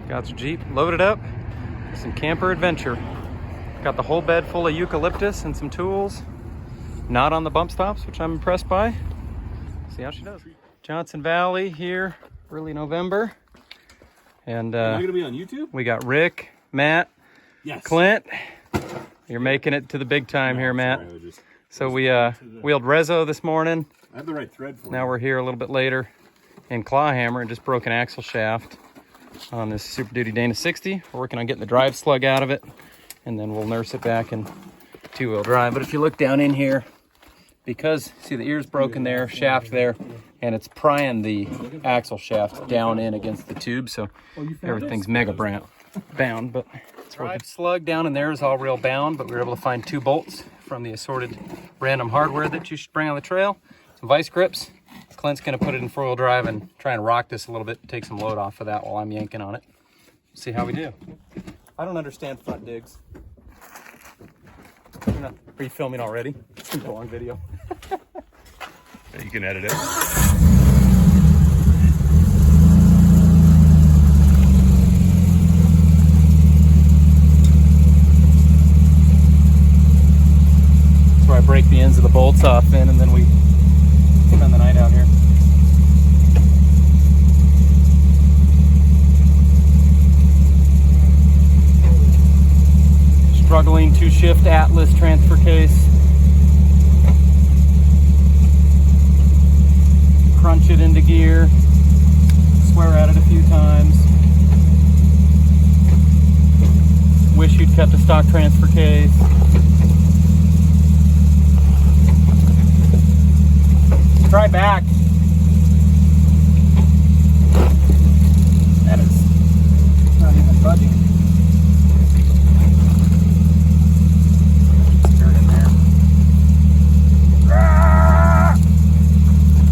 Got your Jeep loaded up. Some camper adventure. Got the whole bed full of eucalyptus and some tools. Not on the bump stops, which I'm impressed by. See how she does. Johnson Valley here, early November. And Am I gonna be on YouTube? we got Rick, Matt, Yes. Clint. You're making it to the big time here, Matt. Sorry, So we wheeled Rezo this morning. I have the right thread for Now you. we're here a little bit later in Clawhammer and just broke an axle shaft on this Super Duty Dana 60. We're working on getting the drive slug out of it, and then we'll nurse it back in two-wheel drive. But if you look down in here, because see the ear's broken there, shaft there, and it's prying the axle shaft down in against the tube, so everything's mega bound. But it's drive slug down in there is all real bound, but we were able to find 2 bolts from the assorted random hardware that you should bring on the trail. Some vice grips. Clint's gonna put it in 4-wheel drive and try and rock this a little bit, take some load off of that while I'm yanking on it. See how we do. I don't understand front digs. Are you filming already? It's gonna be a long video. You can edit it. That's where I break the ends of the bolts off in, and then we spend the night out here. Struggling to shift Atlas transfer case. Crunch it into gear. Swear at it a few times. Wish you'd kept a stock transfer case. Try back. That is not even budging. Spirit in there.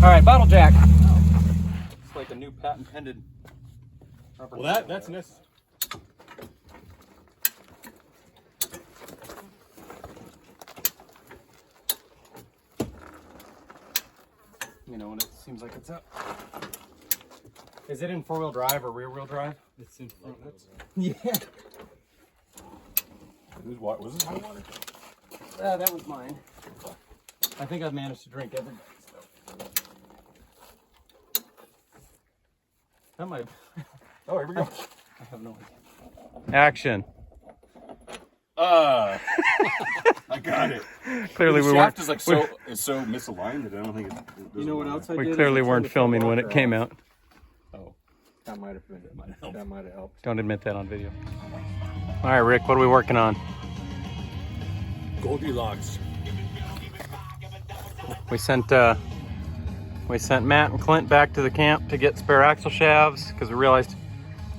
All right, bottle jack. It's like a new patent pending. Well, that's necessary. You know, when it seems like it's up. Is it in 4-wheel drive or rear-wheel drive? It's in front. Yeah. Was this hot water? That was mine. I think I've managed to drink everybody's stuff. That might. Oh, here we go. I have no idea. Action. I got it. Clearly the we shaft weren't. is so misaligned that I don't think it You know what else I We did? clearly is I weren't turned the filming when it filter came off. out. Oh. That might have been. That might have helped. Don't admit that on video. All right, Rick, what are we working on? Goldilocks. We sent Matt and Clint back to the camp to get spare axle shafts because we realized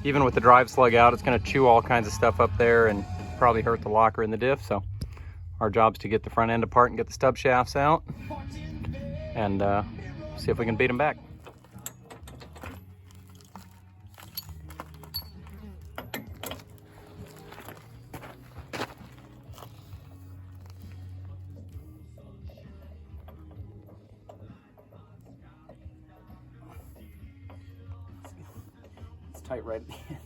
even with the drive slug out, it's going to chew all kinds of stuff up there and probably hurt the locker in the diff. So our job's to get the front end apart and get the stub shafts out and see if we can beat them back. It's tight right at the end.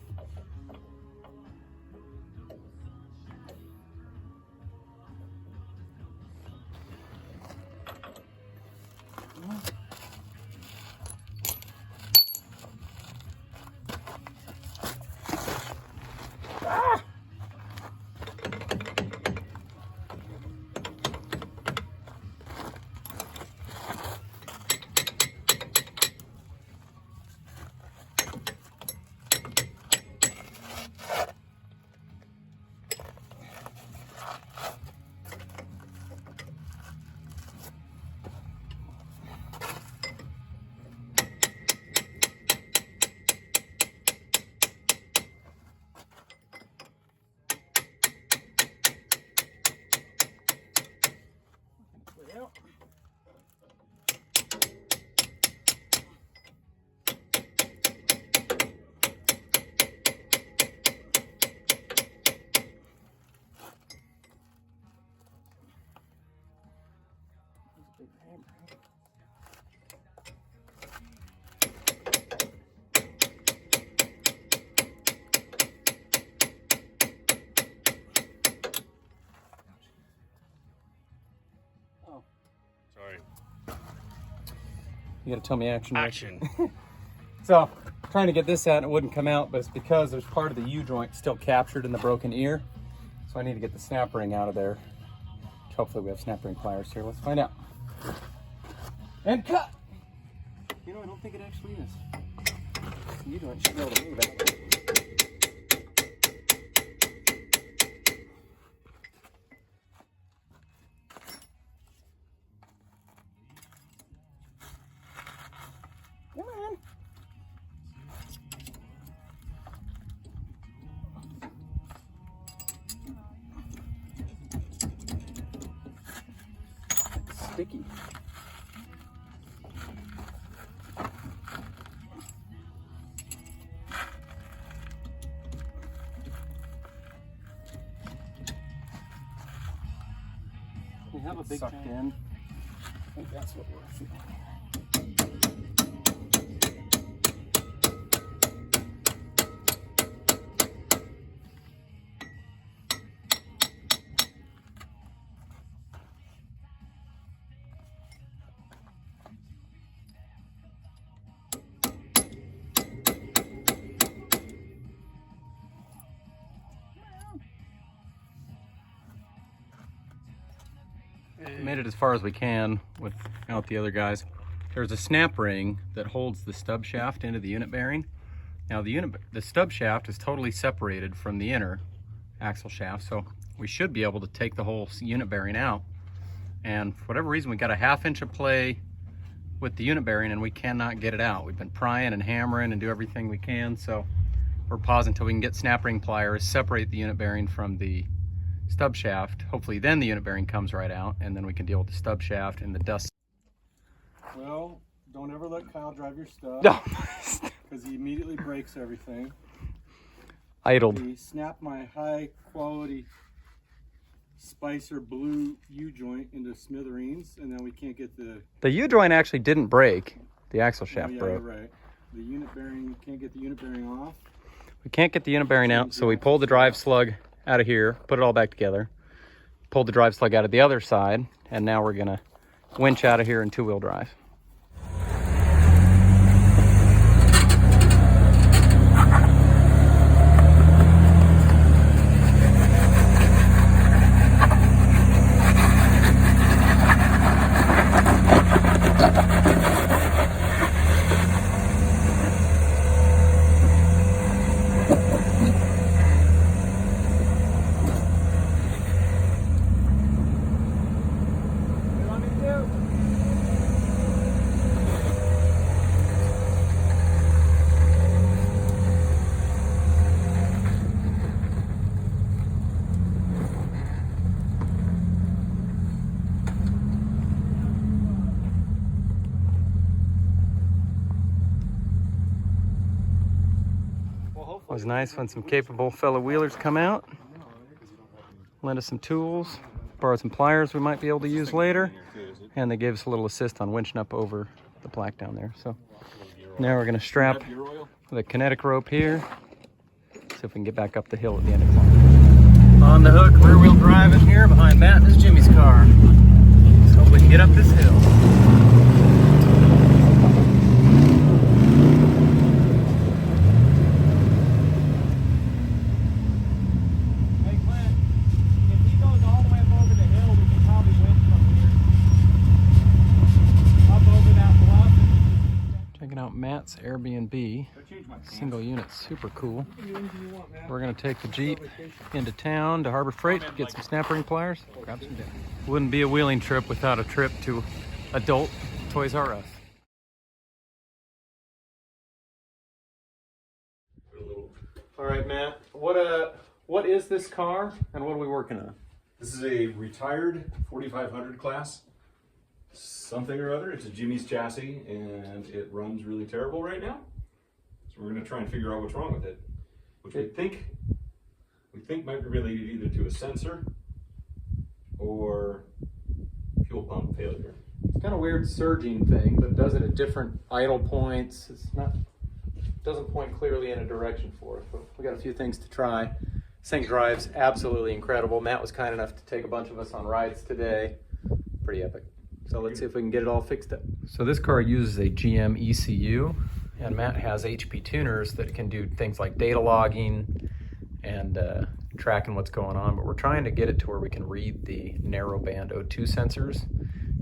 You gotta tell me action. Rick. Action. So, trying to get this out and it wouldn't come out, but it's because there's part of the U-joint still captured in the broken ear. So I need to get the snap ring out of there. Hopefully we have snap ring pliers here. Let's find out. And cut! You know, I don't think it actually is. The U-joint should be able to move out. Come on. It's sticky. We have a big sucked in. I think that's what we're feeling. Made it as far as we can without the other guys. There's a snap ring that holds the stub shaft into the unit bearing. Now the stub shaft is totally separated from the inner axle shaft, so we should be able to take the whole unit bearing out. And for whatever reason, we got a 1/2 inch of play with the unit bearing and we cannot get it out. We've been prying and hammering and do everything we can, so we're pausing until we can get snap ring pliers, separate the unit bearing from the stub shaft. Hopefully then the unit bearing comes right out and then we can deal with the stub shaft and the dust. Well, don't ever let Kyle drive your stuff. No. Because he immediately breaks everything. Idled. He snapped my high quality Spicer blue U-joint into smithereens, and then we can't get The U-joint actually didn't break. The axle shaft yeah, broke. You're right. The unit bearing, can't get the unit bearing off. We can't get the unit bearing out, so we pulled the drive slug out of here, put it all back together, pulled the drive slug out of the other side, and now we're gonna winch out of here in 2-wheel drive. It was nice when some capable fellow wheelers come out, lend us some tools, borrowed some pliers we might be able to use later, and they gave us a little assist on winching up over the plaque down there. So now we're going to strap the kinetic rope here, see if we can get back up the hill at the end of the climb. On the hook, rear wheel driving here behind Matt and his Jimmy's car. Let's hope we can get up this hill. Matt's Airbnb, single unit, super cool. We're gonna take the Jeep into town to Harbor Freight, get some snap ring pliers, grab some dinner. Wouldn't be a wheeling trip without a trip to adult Toys R Us. All right, Matt, what is this car and what are we working on? This is a retired 4500 class. Something or other. It's a Jimmy's chassis and it runs really terrible right now. So we're going to try and figure out what's wrong with it, which we think might be related either to a sensor or fuel pump failure. It's kind of weird surging thing, but it does it at different idle points. Doesn't point clearly in a direction for us, but we got a few things to try. This thing drives absolutely incredible. Matt was kind enough to take a bunch of us on rides today. Pretty epic. So let's see if we can get it all fixed up. So this car uses a GM ECU, and Matt has HP tuners that can do things like data logging and tracking what's going on, but we're trying to get it to where we can read the narrowband O2 sensors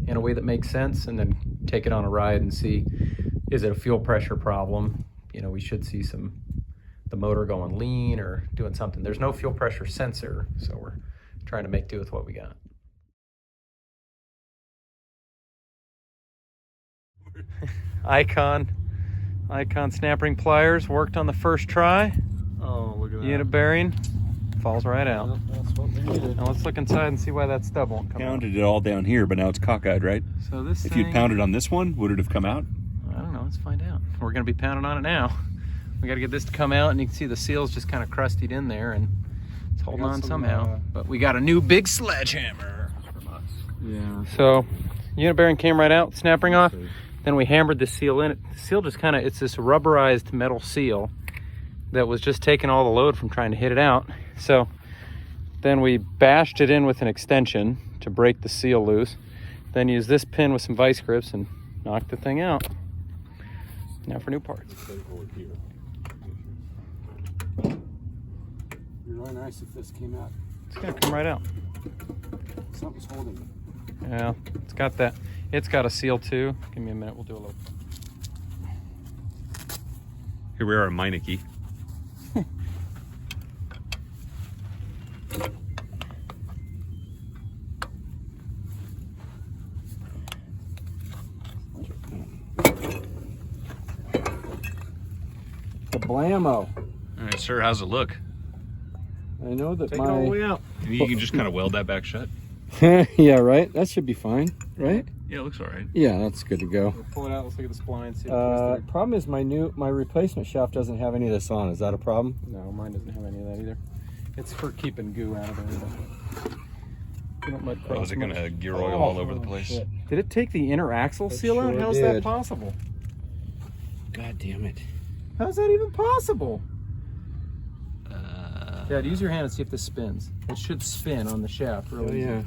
in a way that makes sense, and then take it on a ride and see, is it a fuel pressure problem? You know, we should see the motor going lean or doing something. There's no fuel pressure sensor, so we're trying to make do with what we got. Icon snap ring pliers worked on the first try. Oh, look at that. Unit bearing falls right out. Well, that's what we needed. Now let's look inside and see why that stub won't come out. Pounded it all down here, but now it's cockeyed, right? So this If thing, you'd pounded on this one, would it have come out? I don't know, let's find out. We're gonna be pounding on it now. We gotta get this to come out, and you can see the seal's just kind of crusted in there, and it's holding on somehow. But we got a new big sledgehammer from us. Yeah. So unit bearing came right out, snap ring off. Then we hammered the seal in. The seal just kind of, it's this rubberized metal seal that was just taking all the load from trying to hit it out. So then we bashed it in with an extension to break the seal loose. Then used this pin with some vice grips and knocked the thing out. Now for new parts. It'd be really nice if this came out. It's gonna come right out. Something's holding it. Yeah, it's got that. It's got a seal too. Give me a minute, we'll do a little. Here we are at Meineke. The blammo. All right, sir, how's it look? I know that Take it all the way out. You can just kind of weld that back shut. Yeah, right. That should be fine, right? Yeah, it looks all right. Yeah, that's good to go. We'll pull it out. Let's look at the spline. See if it's twisted. Problem is my replacement shaft doesn't have any of this on. Is that a problem? No, mine doesn't have any of that either. It's for keeping goo out of there. But you don't let Oh, cross is it much. going to gear oil all over the place? shit. Did it take the inner axle It seal out? sure How's that did. possible? God damn it. How's that even possible? Dad, use your hand and see if this spins. It should spin on the shaft. Really. Oh, yeah.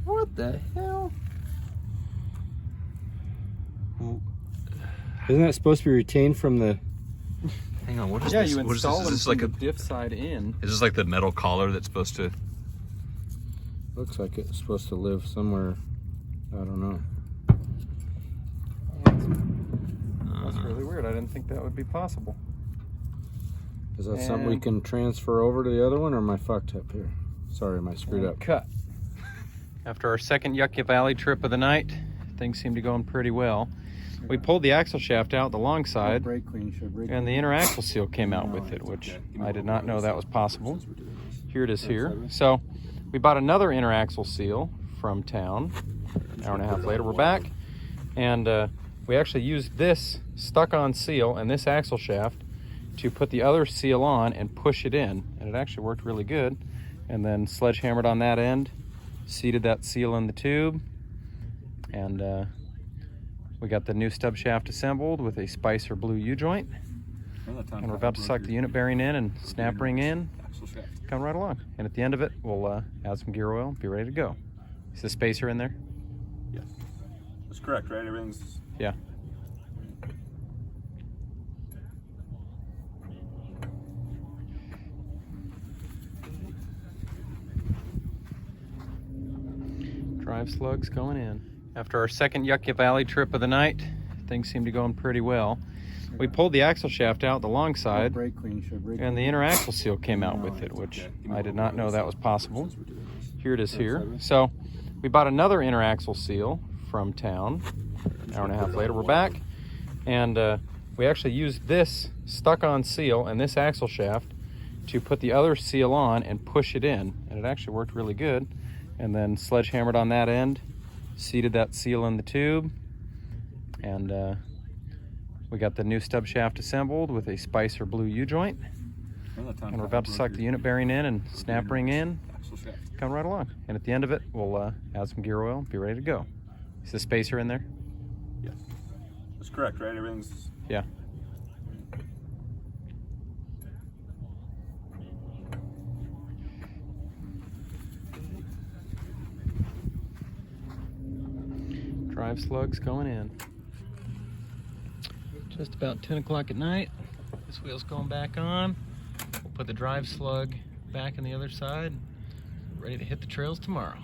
What the hell? Isn't that supposed to be retained from the... Hang on, what is Yeah, this? you What is install this? them Is this from like the a? diff side in. Is this like the metal collar that's supposed to? Looks like it's supposed to live somewhere. I don't know. That's really weird. I didn't think that would be possible. Is that something we And- can transfer over to the other one, or am I fucked up here? Sorry, am I screwed up? Cut. After our second Yucca Valley trip of the night, things seemed to be going pretty well. We pulled the axle shaft out the long side, Brake clean should brake and the inner axle seal came out with it, which I did not know that was possible. Here it is here. So we bought another inner axle seal from town. An hour and a half later, we're back, and we actually used this stuck-on seal and this axle shaft to put the other seal on and push it in, and it actually worked really good. And then sledgehammered on that end, seated that seal in the tube, and we got the new stub shaft assembled with a Spicer blue U-joint, and we're about to suck the unit bearing in and snap ring in, come right along. And at the end of it, we'll add some gear oil, be ready to go. Is the spacer in there? Yes. That's correct, right? Everything's. Yeah. Drive slugs going in. After our second Yucca Valley trip of the night, things seemed to be going pretty well. We pulled the axle shaft out the long side, Brake clean should brake and the inner axle seal came out with it, which I did not know that was possible. Here it is here. So we bought another inner axle seal from town. An hour and a half later, we're back, and we actually used this stuck-on seal and this axle shaft to put the other seal on and push it in, and it actually worked really good. And then sledgehammered on that end, seated that seal in the tube, and we got the new stub shaft assembled with a Spicer blue U-joint, and we're about to suck the unit bearing in and snap ring in, come right along. And at the end of it, we'll add some gear oil, be ready to go. Is the spacer in there? Yes. That's correct, right? Everything's. Yeah. Drive slugs going in. Just about 10 o'clock at night. This wheel's going back on. We'll put the drive slug back on the other side. Ready to hit the trails tomorrow.